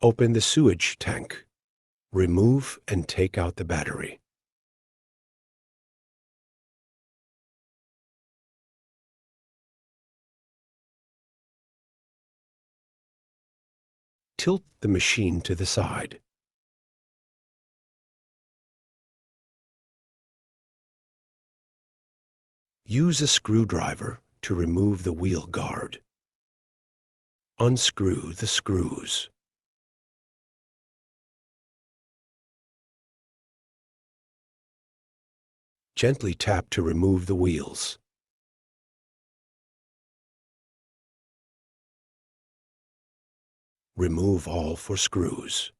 Open the sewage tank. Remove and take out the battery. Tilt the machine to the side. Use a screwdriver to remove the wheel guard. Unscrew the screws. Gently tap to remove the wheels. Remove all 4 screws.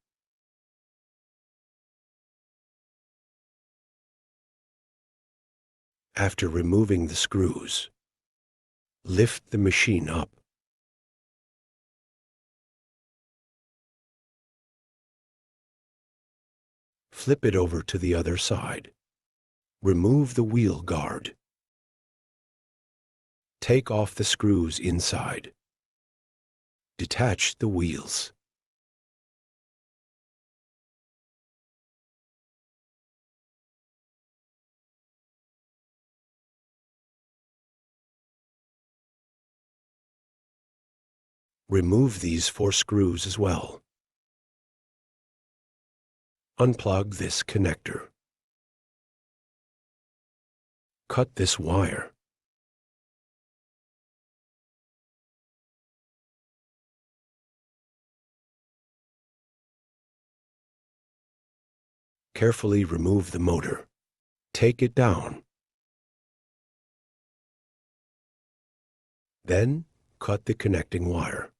After removing the screws, lift the machine up. Flip it over to the other side. Remove the wheel guard. Take off the screws inside. Detach the wheels. Remove these 4 screws as well. Unplug this connector. Cut this wire. Carefully remove the motor. Take it down. Then, cut the connecting wire.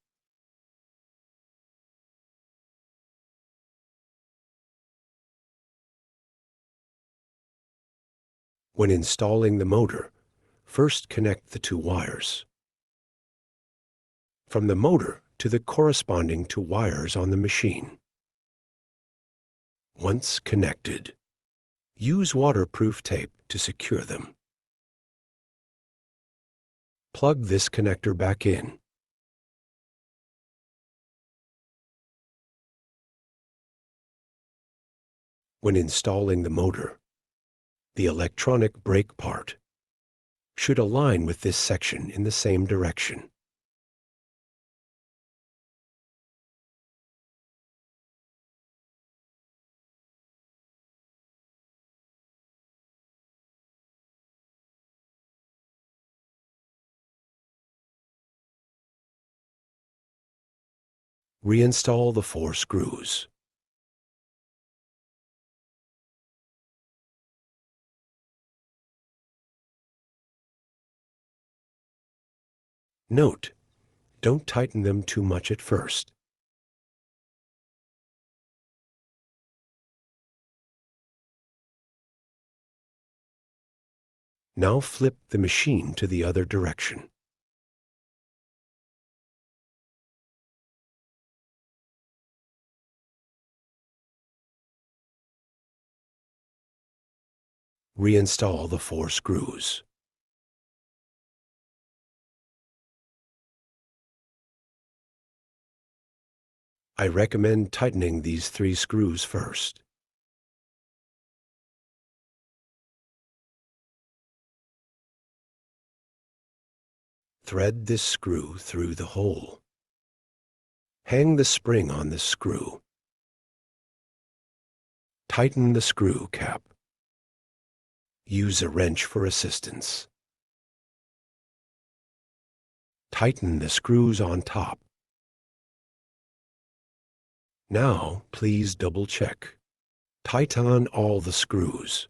When installing the motor, first connect the 2 wires. From the motor to the corresponding 2 wires on the machine. Once connected, use waterproof tape to secure them. Plug this connector back in. When installing the motor, the electronic brake part should align with this section in the same direction. Reinstall the 4 screws. Note, don't tighten them too much at first. Now flip the machine to the other direction. Reinstall the 4 screws. I recommend tightening these 3 screws first. Thread this screw through the hole. Hang the spring on this screw. Tighten the screw cap. Use a wrench for assistance. Tighten the screws on top. Now, please double-check. Tighten all the screws.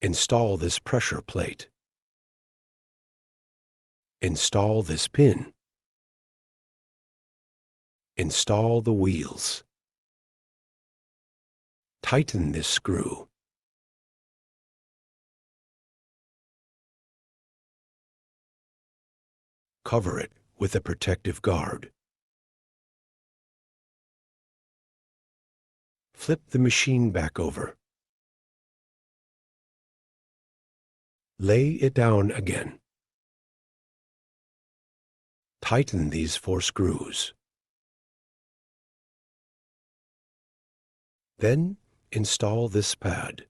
Install this pressure plate. Install this pin. Install the wheels. Tighten this screw. Cover it with a protective guard. Flip the machine back over. Lay it down again. Tighten these 4 screws. Then install this pad.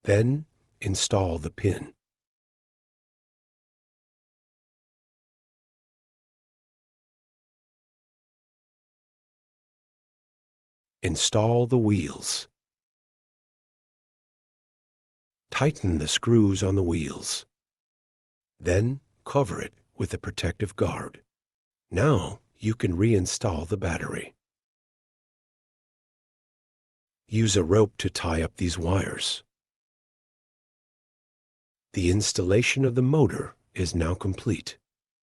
Then install the pin. Install the wheels. Tighten the screws on the wheels. Then cover it with a protective guard. Now you can reinstall the battery. Use a rope to tie up these wires. The installation of the motor is now complete.